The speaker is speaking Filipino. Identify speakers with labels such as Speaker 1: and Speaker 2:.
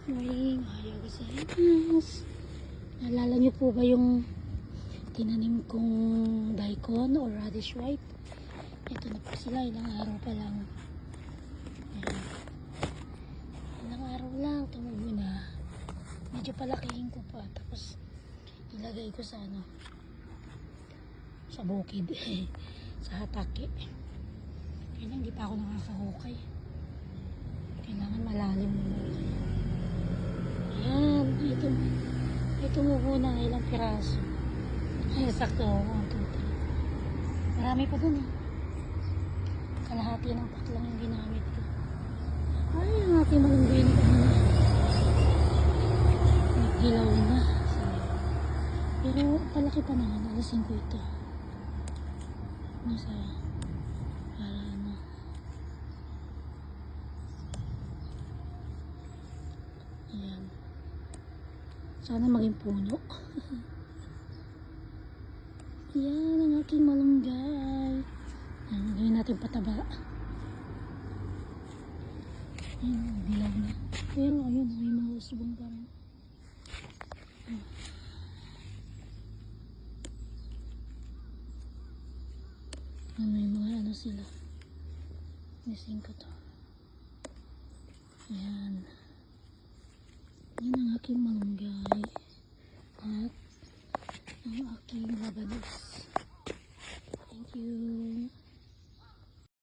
Speaker 1: Morning, ayaw ko sa Hinas. Naalala niyo po ba yung tinanim kong daikon or radish white? Ito na po sila, ilang araw pa lang. Ayan. Ilang araw lang, tumubo na. Medyo palakihin ko pa. Tapos ilagay ko sa sa bukid. Sa hatake. Kaya hindi pa ako nakakahukay. Kailangan malalim na hukay. Ayan, ito tumubo na ilang piraso. Ay, sakto. 1, 2, 3. Marami pa dun eh. Kalahati ng paklang yung ginamit ko. Ay, ang aking malunggay na kanina. Naghilaw na. Pero palaki pa naman. Alasin ko ito. Nasa para ayan. Sana maging puno. Yan ang aking malunggay. Yan, gawin natin pataba. Yan, dilaw na. Pero ayun, may mga usbong pa rin. May mga sila. Missing ko to. Yan. Yan ang aking